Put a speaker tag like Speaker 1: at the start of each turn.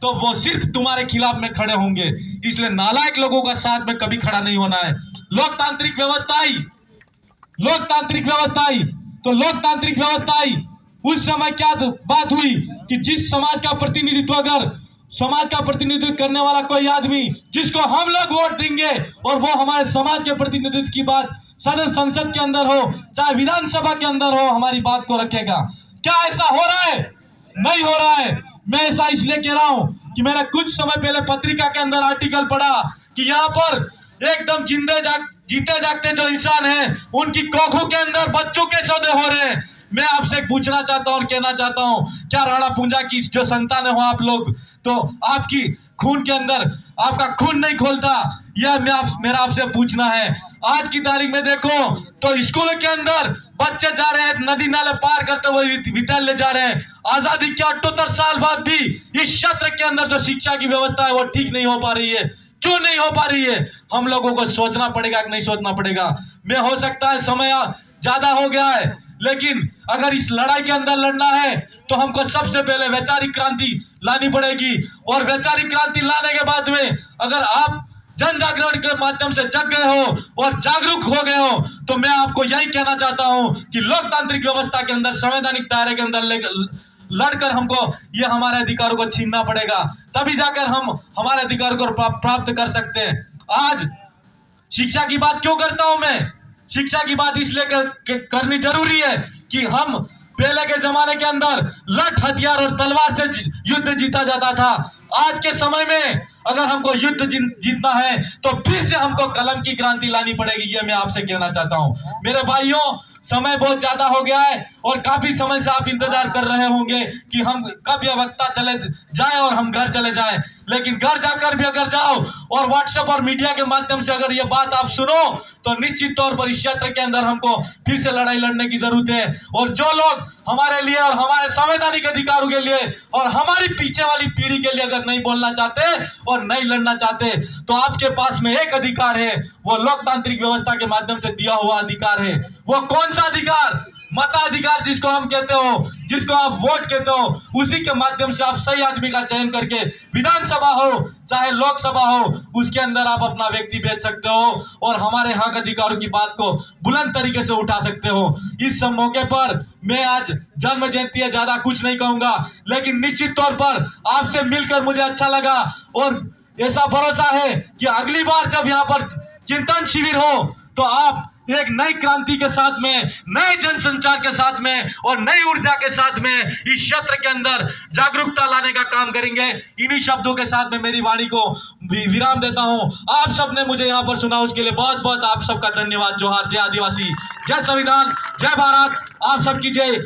Speaker 1: तो वो सिर्फ तुम्हारे खिलाफ में खड़े होंगे। इसलिए नालायक लोगों का साथ में कभी खड़ा नहीं होना है। लोकतांत्रिक व्यवस्था आई, लोकतांत्रिक व्यवस्था आई, तो लोकतांत्रिक व्यवस्था आई उस समय क्या बात हुई कि जिस समाज का प्रतिनिधित्व, अगर समाज का प्रतिनिधित्व करने वाला कोई आदमी जिसको हम लोग वोट देंगे और वो हमारे समाज के प्रतिनिधित्व की बात सदन संसद के अंदर हो चाहे विधानसभा के अंदर हो, हमारी बात को रखेगा। क्या ऐसा हो रहा है? नहीं हो रहा है। मैं ऐसा इसलिए कह रहा हूं कि मैंने कुछ समय पहले पत्रिका के अंदर आर्टिकल पढ़ा कि यहाँ पर एकदम जीते जागते जो इंसान हैं उनकी कोखों के अंदर बच्चों के सौदे हो रहे हैं। मैं आपसे पूछना चाहता हूं और कहना चाहता हूं, क्या राणा पूंजा की जो संतान हो आप लोग, तो आपकी खून के अंदर आपका खून नहीं खोलता? यह मेरा आपसे पूछना है। आज की तारीख में देखो तो स्कूल के अंदर बच्चे जा रहे हैं, नदी नाले पार करते हुए विद्यालय जा रहे हैं। आजादी के 78 साल बाद भी इस क्षेत्र के अंदर जो शिक्षा की व्यवस्था है वो ठीक नहीं हो पा रही है। क्यों नहीं हो पा रही है? हम लोगों को सोचना पड़ेगा कि नहीं सोचना पड़ेगा? मैं हो सकता है समय ज्यादा हो गया है, लेकिन अगर इस लड़ाई के अंदर लड़ना है तो हमको सबसे पहले वैचारिक क्रांति लानी पड़ेगी। और वैचारिक क्रांति लाने के बाद में अगर आप जन जागरण के माध्यम से जग गए हो और जागरूक हो गए हो, तो मैं आपको यही कहना चाहता हूं कि लोकतांत्रिक व्यवस्था के अंदर संवैधानिक दायरे के अंदर लड़कर हमको ये हमारे अधिकारों को छीनना पड़ेगा, तभी जाकर हम हमारे अधिकार को प्राप्त कर सकते हैं। आज शिक्षा की बात क्यों करता हूं मैं? शिक्षा की बात इसलिए करनी जरूरी है कि हम पहले के जमाने के अंदर लठ हथियार और तलवार से युद्ध जीता जाता था। आज के समय में अगर हमको युद्ध जीतना है तो फिर से हमको कलम की क्रांति लानी पड़ेगी। ये मैं आपसे कहना चाहता हूं। मेरे भाइयों, समय बहुत ज्यादा हो गया है और काफी समय से आप इंतजार कर रहे होंगे कि हम कब यह वक्ता चले जाए और हम घर चले जाएं। लेकिन घर जाकर भी अगर जाओ और व्हाट्सएप और मीडिया के माध्यम से अगर ये बात आप सुनो तो निश्चित तौर पर इस क्षेत्र के अंदर हमको फिर से लड़ाई लड़ने की जरूरत है। और जो लोग हमारे लिए और हमारे संवैधानिक अधिकारों के लिए और हमारी पीछे वाली पीढ़ी के लिए अगर नहीं बोलना चाहते और नहीं लड़ना चाहते, तो आपके पास में एक अधिकार है, वो लोकतांत्रिक व्यवस्था के माध्यम से दिया हुआ अधिकार है। वो कौन सा अधिकार? मताधिकार जिसको हम कहते हो, जिसको आप वोट कहते हो, उसी के माध्यम से आप सही आदमी का चयन करके विधानसभा हो चाहे लोकसभा हो उसके अंदर आप अपना व्यक्ति भेज सकते हो और हमारे हक अधिकारों की बात को बुलंद तरीके से उठा सकते हो। इस सब मौके पर मैं आज जन्म जयंती है, ज्यादा कुछ नहीं कहूंगा, लेकिन निश्चित तौर पर आपसे मिलकर मुझे अच्छा लगा और ऐसा भरोसा है कि अगली बार जब यहाँ पर चिंतन शिविर हो तो आप एक नई क्रांति के साथ में, नए जनसंचार के साथ में और नई ऊर्जा के साथ में इस क्षेत्र के अंदर जागरूकता लाने का काम करेंगे। इन्हीं शब्दों के साथ में मेरी वाणी को विराम देता हूं। आप सबने मुझे यहां पर सुना उसके लिए बहुत बहुत आप सबका धन्यवाद। जोहार। जय आदिवासी, जय संविधान, जय भारत। आप सबकी जय।